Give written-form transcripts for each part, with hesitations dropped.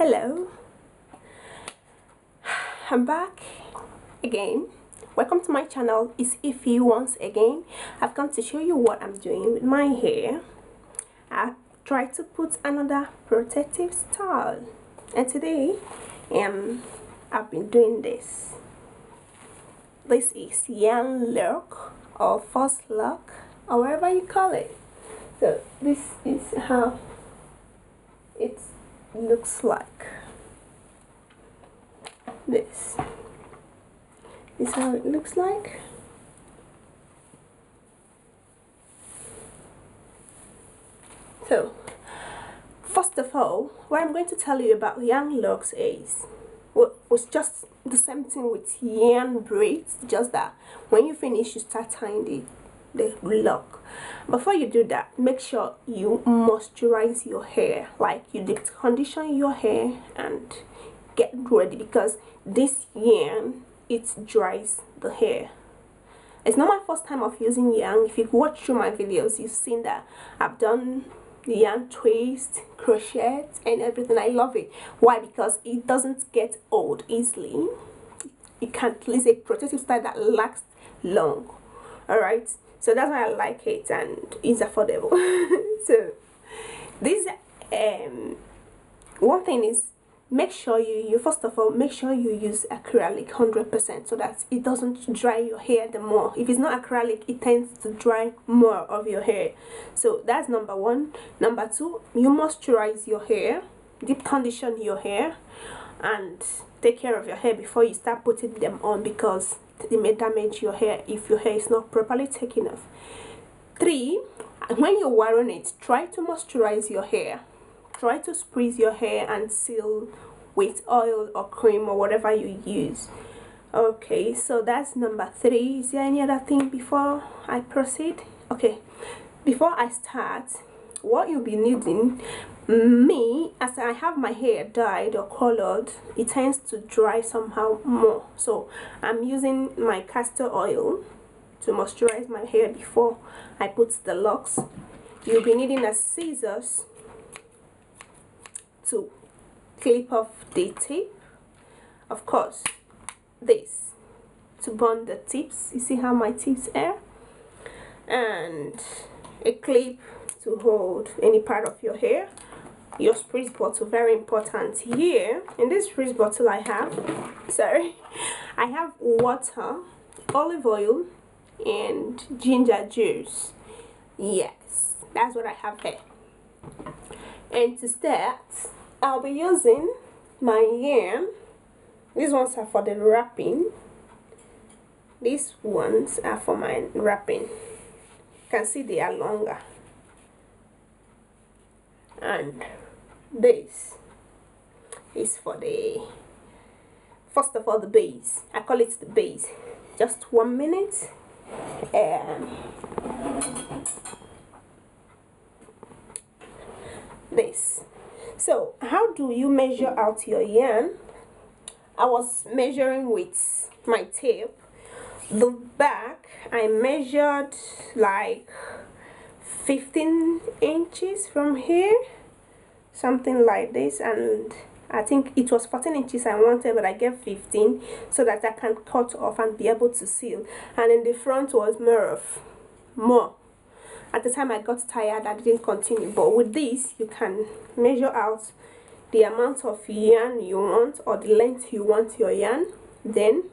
Hello, I'm back again. Welcome to my channel. It's Ify once again. I've come to show you what I'm doing with my hair. I tried to put another protective style, and today I've been doing this. This is yarn lock or false lock or whatever you call it. So this is how it looks like. This is how it looks like. So first of all, what I'm going to tell you about yarn locks is was just the same thing with yarn braids, just that when you finish you start tying the lock. Before you do that, make sure you moisturize your hair, like you deep condition your hair and get ready, because this yarn, it dries the hair. It's not my first time of using yarn. If you've watched through my videos, you've seen that I've done the yarn twist, crochet and everything. I love it. Why? Because it doesn't get old easily. It can it's a protective style that lasts long. Alright, so that's why I like it, and it's affordable. So this one thing is, make sure you first of all make sure you use acrylic 100%, so that it doesn't dry your hair the more. If it's not acrylic, it tends to dry more of your hair. So that's number one. Number two, you moisturize your hair, deep condition your hair, and take care of your hair before you start putting them on, because they may damage your hair if your hair is not properly taken off. 3, when you're wearing it, try to moisturize your hair. Try to spritz your hair and seal with oil or cream or whatever you use. Okay, so that's number 3. Is there any other thing before I proceed? Okay, before I start, what you'll be needing, me, as I have my hair dyed or colored, it tends to dry somehow more, so I'm using my castor oil to moisturize my hair before I put the locks. You'll be needing a scissors to clip off the tip, of course this to bond the tips. You see how my tips are, and a clip to hold any part of your hair. Your spritz bottle, very important. Here in this spritz bottle I have water, olive oil and ginger juice. Yes, that's what I have here. And to start, I'll be using my yarn. These ones are for the wrapping. These ones are for my wrapping. You can see they are longer. And this is for the, first of all, the base. I call it the base. Just 1 minute. This. So how do you measure out your yarn? I was measuring with my tape. The back, I measured like 15 inches from here, something like this, and I think it was 14 inches I wanted, but I gave 15 so that I can cut off and be able to seal. And in the front was more. At the time I got tired, I didn't continue, but with this you can measure out the amount of yarn you want or the length you want your yarn, then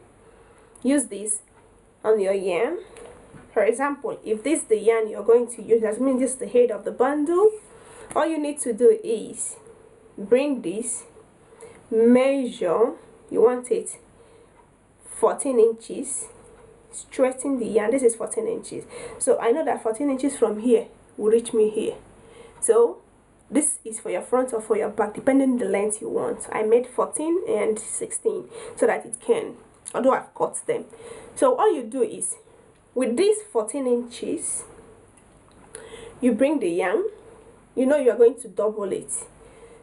use this on your yarn. For example, if this is the yarn you're going to use, that means this is the head of the bundle. All you need to do is bring this, measure, you want it 14 inches, straighten the yarn. This is 14 inches, so I know that 14 inches from here will reach me here. So this is for your front or for your back, depending on the length you want. I made 14 and 16 so that it can, although I've cut them. So all you do is, with these 14 inches, you bring the yarn. You know you are going to double it,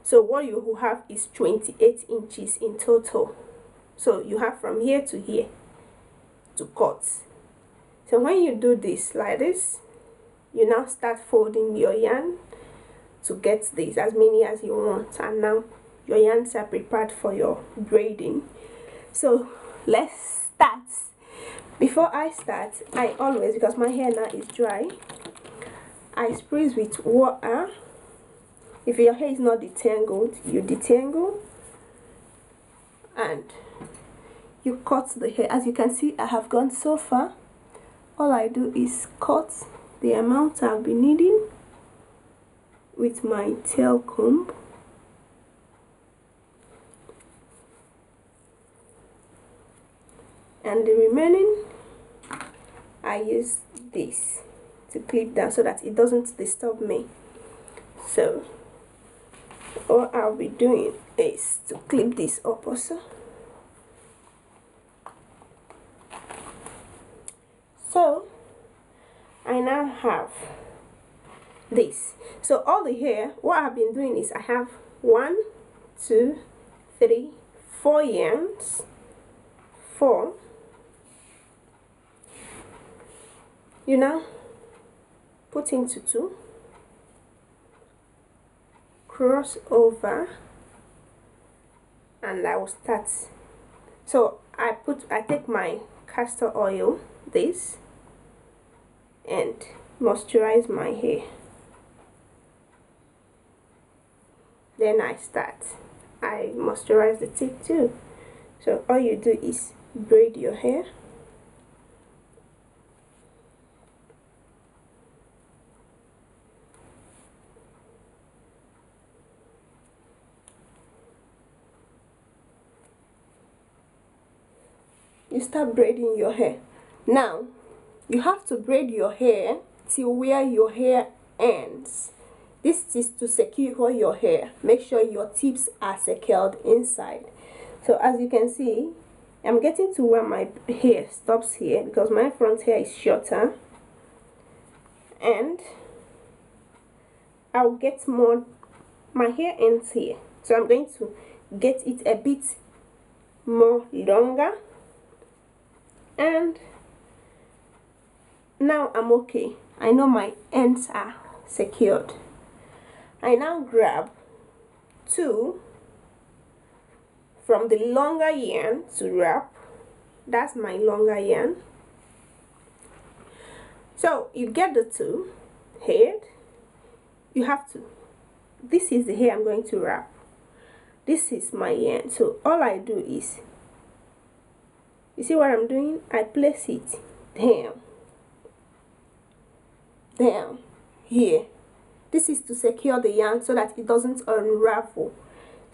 so what you will have is 28 inches in total. So you have from here to here to cut. So when you do this like this, you now start folding your yarn to get this as many as you want, and now your yarns are prepared for your braiding. So let's start. Before I start, I always, because my hair now is dry, I spray with water. If your hair is not detangled, you detangle and you cut the hair. As you can see, I have gone so far. All I do is cut the amount I'll be needing with my tail comb. And the remaining, I use this to clip down so that it doesn't disturb me. So all I'll be doing is to clip this up also. So I now have this. So all the hair, what I've been doing is I have 1, 2, 3, 4 yarns, 4. You now put into 2, cross over, and I will start. So I take my castor oil, this, and moisturize my hair. Then I start. I moisturize the tip too. So all you do is braid your hair. You start braiding your hair. Now you have to braid your hair till where your hair ends. This is to secure your hair. Make sure your tips are secured inside. So as you can see, I'm getting to where my hair stops here because my front hair is shorter, and I'll get more. My hair ends here, so I'm going to get it a bit more longer, and now I'm okay. I know my ends are secured. I now grab 2 from the longer yarn to wrap. That's my longer yarn. So you get the 2 head. You have to, this is the hair I'm going to wrap. This is my yarn. So all I do is, you see what I'm doing? I place it down here. This is to secure the yarn so that it doesn't unravel.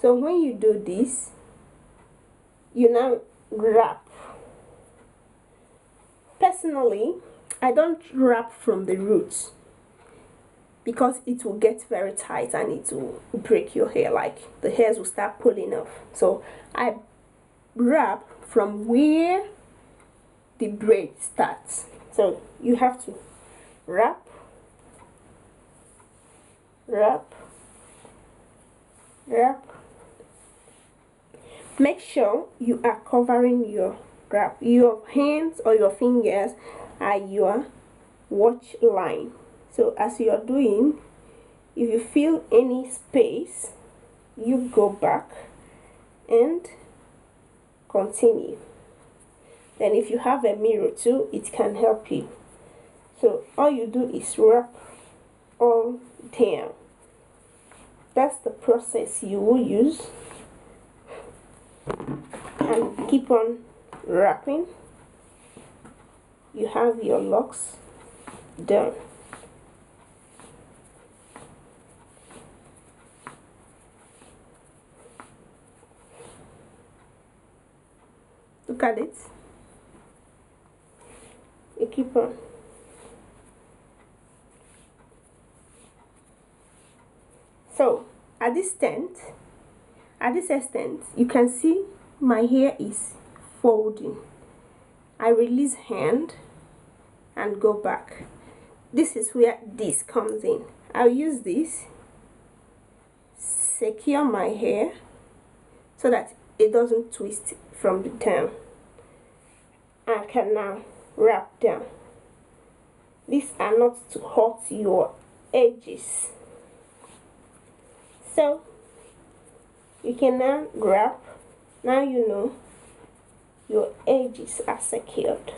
So when you do this, you now wrap. Personally, I don't wrap from the roots because it will get very tight and it will break your hair, like the hairs will start pulling off. So I wrap from where the braid starts. So you have to wrap, wrap, wrap. Make sure you are covering your wrap. Your hands or your fingers are your watch line. So as you are doing, if you feel any space, you go back and continue. Then if you have a mirror too, it can help you. So all you do is wrap all down. That's the process you will use, and keep on wrapping. You have your locks done. Look at it. You keep on. So at this extent, you can see my hair is folding. I release hand and go back. This is where this comes in. I'll use this, secure my hair so that it doesn't twist from the down. I can now wrap down. These are not to hurt your edges. So You can now wrap. Now you know your edges are secured.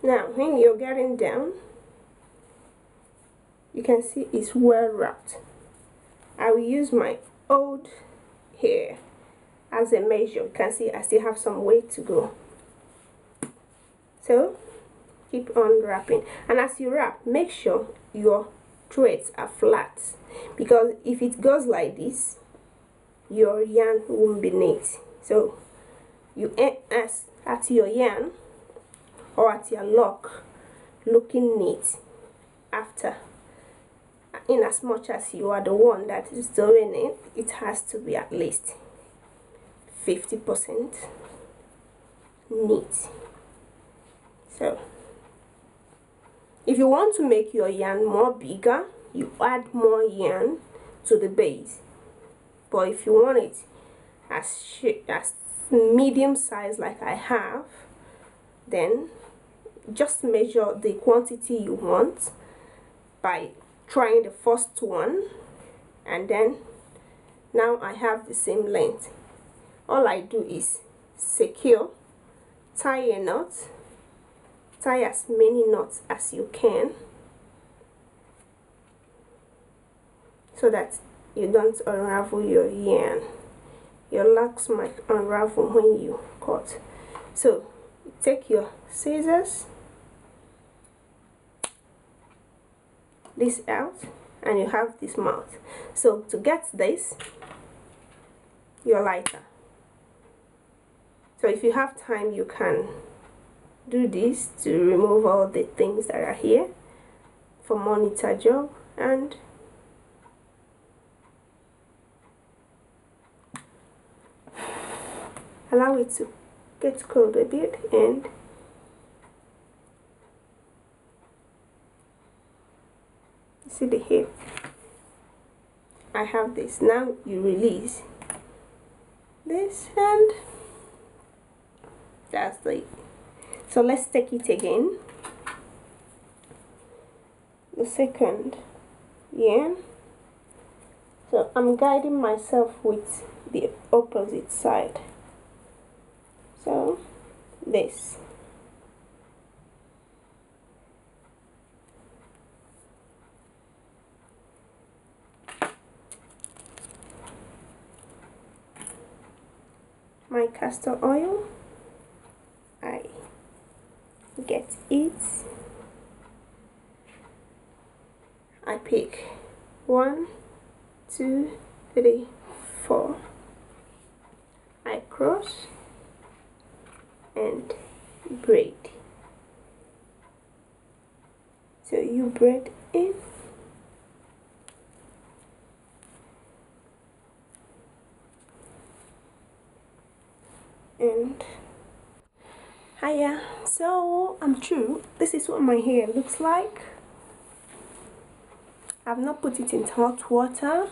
Now when you're getting down, you can see it's well wrapped. I will use my old hair as a measure. You can see I still have some way to go. So keep on wrapping, and as you wrap, make sure your threads are flat, because if it goes like this, your yarn won't be neat. So you end at your yarn or at your lock looking neat after. In as much as you are the one that is doing it, it has to be at least 50% neat. So if you want to make your yarn more bigger, you add more yarn to the base. But if you want it as medium size like I have, then just measure the quantity you want by trying the first one, and then now I have the same length. All I do is secure, tie a knot, tie as many knots as you can so that you don't unravel your yarn. Your locks might unravel when you cut. So take your scissors, this out, and you have this mouth. So to get this, your lighter. So if you have time, you can do this to remove all the things that are here for monitor job, and allow it to get cold a bit. And see the hip, I have this. Now you release this, and that's it. So let's take it again, the second yarn. So I'm guiding myself with the opposite side. So this, my castor oil, I get it, I pick 1, 2, 3, 4, I cross and braid. So you braid in, and hiya. So I'm through. This is what my hair looks like. I've not put it in hot water,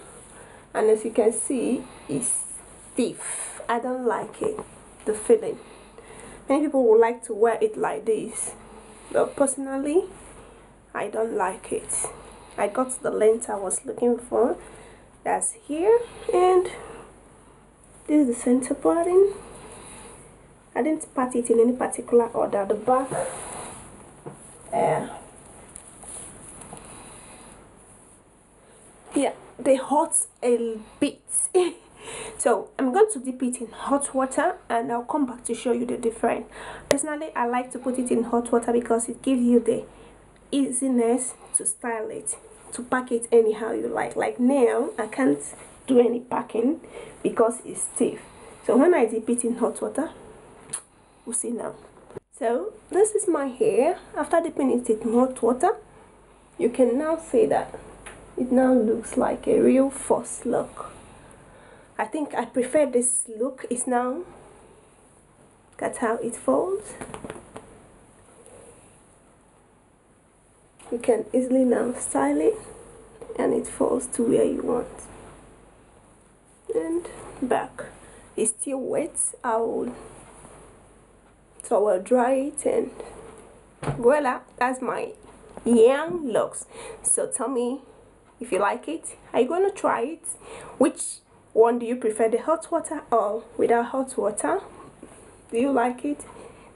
and as you can see, it's stiff. I don't like it, the feeling. Many people would like to wear it like this, but personally I don't like it. I got the length I was looking for, that's here, and this is the center parting. I didn't part it in any particular order. The back, yeah, they hurt a bit. So I'm going to dip it in hot water, and I'll come back to show you the difference. Personally, I like to put it in hot water because it gives you the easiness to style it, to pack it anyhow you like. Like now, I can't do any packing because it's stiff. So when I dip it in hot water, we'll see now. So this is my hair. After dipping it in hot water, you can now see that it now looks like a real Faux look. I think I prefer this look. Is now, that's how it folds. You can easily now style it and it falls to where you want. And back is still wet. I will dry it, and voila, that's my young locks. So tell me if you like it. Are you going to try it? Which one do you prefer, the hot water or without hot water? Do you like it?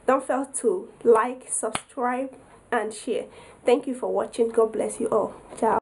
Don't fail to like, subscribe and share. Thank you for watching. God bless you all. Ciao.